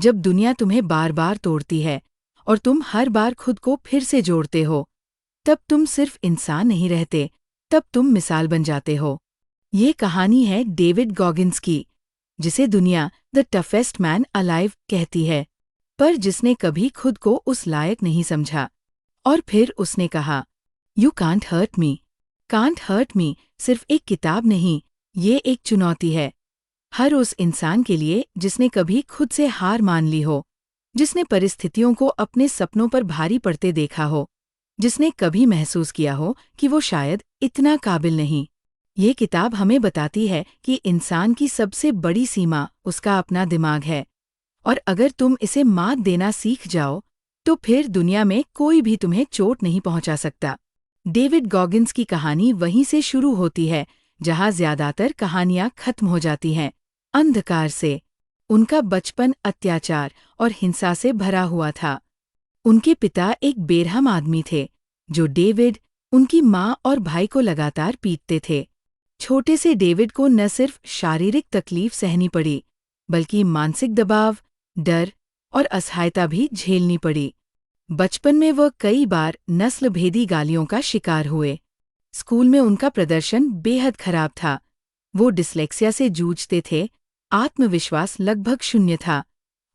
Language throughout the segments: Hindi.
जब दुनिया तुम्हें बार बार तोड़ती है और तुम हर बार खुद को फिर से जोड़ते हो, तब तुम सिर्फ इंसान नहीं रहते, तब तुम मिसाल बन जाते हो। ये कहानी है डेविड गॉगिन्स की, जिसे दुनिया द टफेस्ट मैन अलाइव कहती है, पर जिसने कभी खुद को उस लायक नहीं समझा। और फिर उसने कहा, you can't hurt me. Can't hurt me सिर्फ एक किताब नहीं, ये एक चुनौती है। हर उस इंसान के लिए जिसने कभी खुद से हार मान ली हो, जिसने परिस्थितियों को अपने सपनों पर भारी पड़ते देखा हो, जिसने कभी महसूस किया हो कि वो शायद इतना काबिल नहीं। ये किताब हमें बताती है कि इंसान की सबसे बड़ी सीमा उसका अपना दिमाग है, और अगर तुम इसे मात देना सीख जाओ, तो फिर दुनिया में कोई भी तुम्हें चोट नहीं पहुंचा सकता। डेविड गॉगिन्स की कहानी वहीं से शुरू होती है जहां ज्यादातर कहानियां खत्म हो जाती हैं, अंधकार से। उनका बचपन अत्याचार और हिंसा से भरा हुआ था। उनके पिता एक बेरहम आदमी थे, जो डेविड, उनकी माँ और भाई को लगातार पीटते थे। छोटे से डेविड को न सिर्फ शारीरिक तकलीफ सहनी पड़ी, बल्कि मानसिक दबाव, डर और असहायता भी झेलनी पड़ी। बचपन में वह कई बार नस्लभेदी गालियों का शिकार हुए। स्कूल में उनका प्रदर्शन बेहद खराब था। वो डिस्लेक्सिया से जूझते थे, आत्मविश्वास लगभग शून्य था,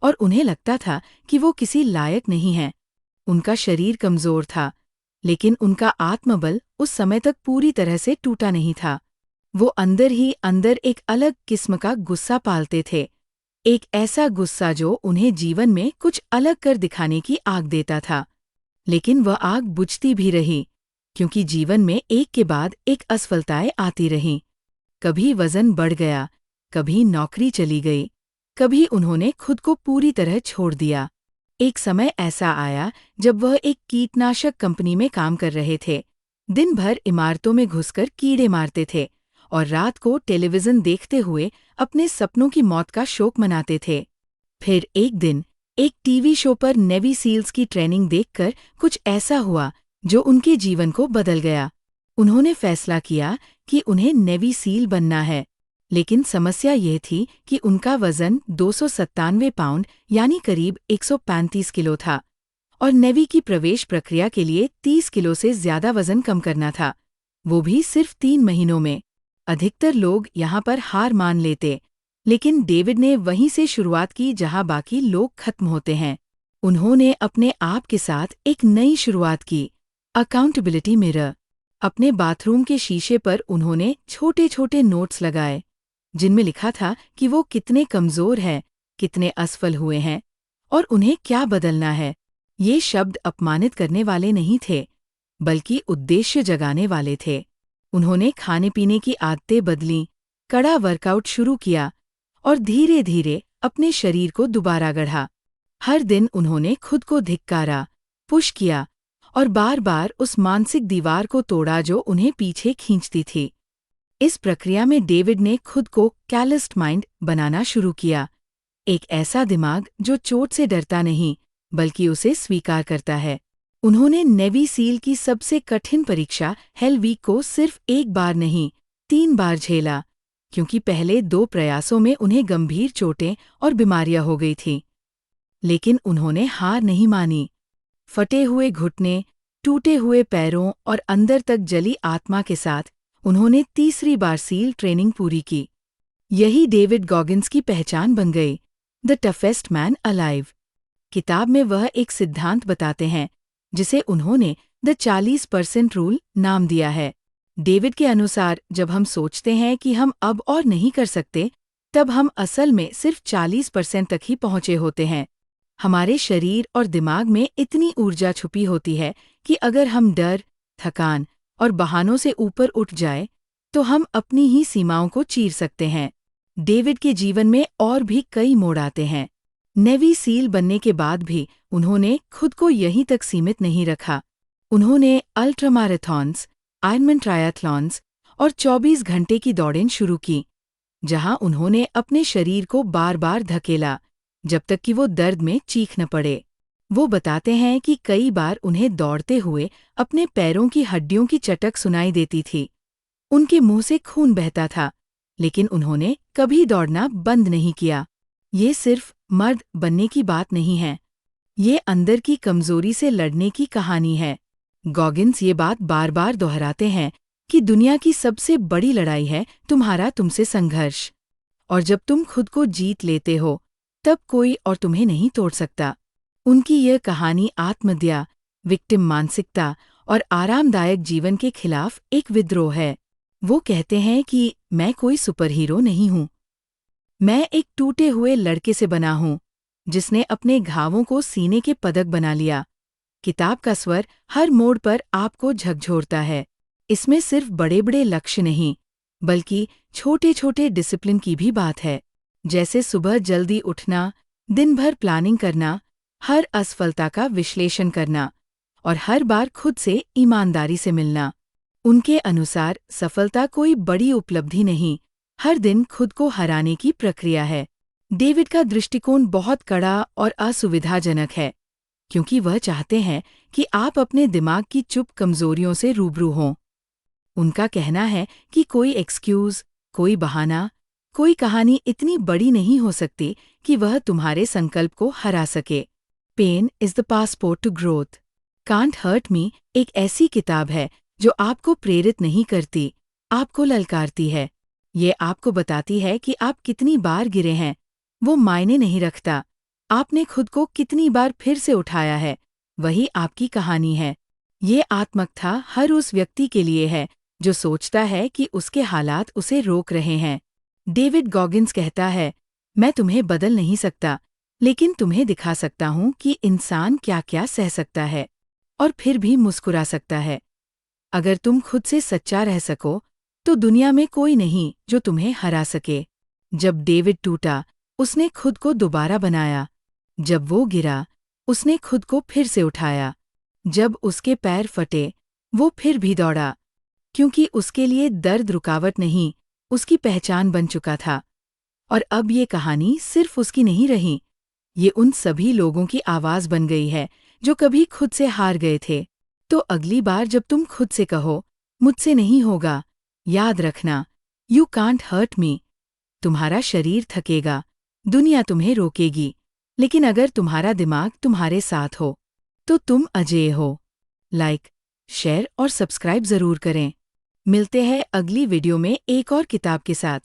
और उन्हें लगता था कि वो किसी लायक नहीं हैं। उनका शरीर कमजोर था, लेकिन उनका आत्मबल उस समय तक पूरी तरह से टूटा नहीं था। वो अंदर ही अंदर एक अलग किस्म का गुस्सा पालते थे, एक ऐसा गुस्सा जो उन्हें जीवन में कुछ अलग कर दिखाने की आग देता था। लेकिन वह आग बुझती भी रही, क्योंकि जीवन में एक के बाद एक असफलताएं आती रहीं। कभी वजन बढ़ गया, कभी नौकरी चली गई, कभी उन्होंने खुद को पूरी तरह छोड़ दिया। एक समय ऐसा आया जब वह एक कीटनाशक कंपनी में काम कर रहे थे। दिन भर इमारतों में घुसकर कीड़े मारते थे और रात को टेलीविजन देखते हुए अपने सपनों की मौत का शोक मनाते थे। फिर एक दिन एक टीवी शो पर नेवी सील्स की ट्रेनिंग देखकर कुछ ऐसा हुआ जो उनके जीवन को बदल गया। उन्होंने फैसला किया कि उन्हें नेवी सील बनना है, लेकिन समस्या यह थी कि उनका वजन 297 पाउंड यानी करीब 135 किलो था, और नेवी की प्रवेश प्रक्रिया के लिए 30 किलो से ज्यादा वजन कम करना था, वो भी सिर्फ 3 महीनों में। अधिकतर लोग यहाँ पर हार मान लेते, लेकिन डेविड ने वहीं से शुरुआत की जहाँ बाकी लोग खत्म होते हैं। उन्होंने अपने आप के साथ एक नई शुरुआत की, अकाउंटेबिलिटी मिरर। अपने बाथरूम के शीशे पर उन्होंने छोटे छोटे नोट्स लगाए, जिनमें लिखा था कि वो कितने कमजोर हैं, कितने असफल हुए हैं, और उन्हें क्या बदलना है। ये शब्द अपमानित करने वाले नहीं थे, बल्कि उद्देश्य जगाने वाले थे। उन्होंने खाने पीने की आदतें बदलीं, कड़ा वर्कआउट शुरू किया, और धीरे धीरे अपने शरीर को दोबारा गढ़ा। हर दिन उन्होंने खुद को धिक्कारा, पुश किया, और बार बार उस मानसिक दीवार को तोड़ा जो उन्हें पीछे खींचती थी। इस प्रक्रिया में डेविड ने खुद को कैलिस्ड माइंड बनाना शुरू किया, एक ऐसा दिमाग जो चोट से डरता नहीं, बल्कि उसे स्वीकार करता है। उन्होंने नेवी सील की सबसे कठिन परीक्षा हेल वीक को सिर्फ एक बार नहीं, 3 बार झेला, क्योंकि पहले 2 प्रयासों में उन्हें गंभीर चोटें और बीमारियां हो गई थीं। लेकिन उन्होंने हार नहीं मानी। फटे हुए घुटने, टूटे हुए पैरों और अंदर तक जली आत्मा के साथ उन्होंने तीसरी बार सील ट्रेनिंग पूरी की। यही डेविड गॉगिन्स की पहचान बन गई, द टफेस्ट मैन अलाइव। किताब में वह एक सिद्धांत बताते हैं जिसे उन्होंने द 40% रूल नाम दिया है। डेविड के अनुसार जब हम सोचते हैं कि हम अब और नहीं कर सकते, तब हम असल में सिर्फ 40% तक ही पहुंचे होते हैं। हमारे शरीर और दिमाग में इतनी ऊर्जा छुपी होती है कि अगर हम डर, थकान और बहानों से ऊपर उठ जाए, तो हम अपनी ही सीमाओं को चीर सकते हैं। डेविड के जीवन में और भी कई मोड़ आते हैं। नेवी सील बनने के बाद भी उन्होंने खुद को यहीं तक सीमित नहीं रखा। उन्होंने अल्ट्रामैराथॉन्स, आयरनमैन ट्रायथलॉन्स और 24 घंटे की दौड़ें शुरू की, जहां उन्होंने अपने शरीर को बार बार धकेला, जब तक कि वो दर्द में चीख न पड़े। वो बताते हैं कि कई बार उन्हें दौड़ते हुए अपने पैरों की हड्डियों की चटक सुनाई देती थी। उनके मुंह से खून बहता था, लेकिन उन्होंने कभी दौड़ना बंद नहीं किया। ये सिर्फ मर्द बनने की बात नहीं है, ये अंदर की कमजोरी से लड़ने की कहानी है। गॉगिन्स ये बात बार बार दोहराते हैं कि दुनिया की सबसे बड़ी लड़ाई है तुम्हारा तुमसे संघर्ष, और जब तुम खुद को जीत लेते हो तब कोई और तुम्हें नहीं तोड़ सकता। उनकी यह कहानी आत्महत्या, विक्टिम मानसिकता और आरामदायक जीवन के खिलाफ एक विद्रोह है। वो कहते हैं कि मैं कोई सुपरहीरो नहीं हूँ, मैं एक टूटे हुए लड़के से बना हूँ जिसने अपने घावों को सीने के पदक बना लिया। किताब का स्वर हर मोड़ पर आपको झकझोरता है। इसमें सिर्फ बड़े बड़े लक्ष्य नहीं, बल्कि छोटे छोटे डिसिप्लिन की भी बात है, जैसे सुबह जल्दी उठना, दिन भर प्लानिंग करना, हर असफलता का विश्लेषण करना और हर बार खुद से ईमानदारी से मिलना। उनके अनुसार सफलता कोई बड़ी उपलब्धि नहीं, हर दिन खुद को हराने की प्रक्रिया है। डेविड का दृष्टिकोण बहुत कड़ा और असुविधाजनक है, क्योंकि वह चाहते हैं कि आप अपने दिमाग की चुप कमजोरियों से रूबरू हों। उनका कहना है कि कोई एक्सक्यूज, कोई बहाना, कोई कहानी इतनी बड़ी नहीं हो सकती कि वह तुम्हारे संकल्प को हरा सके। Pain is the passport to growth. Can't hurt me एक ऐसी किताब है जो आपको प्रेरित नहीं करती, आपको ललकारती है। ये आपको बताती है कि आप कितनी बार गिरे हैं, वो मायने नहीं रखता। आपने खुद को कितनी बार फिर से उठाया है, वही आपकी कहानी है। ये आत्मकथा हर उस व्यक्ति के लिए है जो सोचता है कि उसके हालात उसे रोक रहे हैं। डेविड गॉगिन्स कहता है, मैं तुम्हें बदल नहीं सकता, लेकिन तुम्हें दिखा सकता हूँ कि इंसान क्या क्या सह सकता है और फिर भी मुस्कुरा सकता है। अगर तुम खुद से सच्चा रह सको तो दुनिया में कोई नहीं जो तुम्हें हरा सके। जब डेविड टूटा, उसने खुद को दोबारा बनाया। जब वो गिरा, उसने खुद को फिर से उठाया। जब उसके पैर फटे, वो फिर भी दौड़ा, क्योंकि उसके लिए दर्द रुकावट नहीं, उसकी पहचान बन चुका था। और अब ये कहानी सिर्फ उसकी नहीं रही, ये उन सभी लोगों की आवाज़ बन गई है जो कभी खुद से हार गए थे। तो अगली बार जब तुम खुद से कहो, मुझसे नहीं होगा, याद रखना, यू कांट हर्ट मी। तुम्हारा शरीर थकेगा, दुनिया तुम्हें रोकेगी, लेकिन अगर तुम्हारा दिमाग तुम्हारे साथ हो तो तुम अजेय हो। लाइक, शेयर और सब्सक्राइब जरूर करें। मिलते हैं अगली वीडियो में एक और किताब के साथ।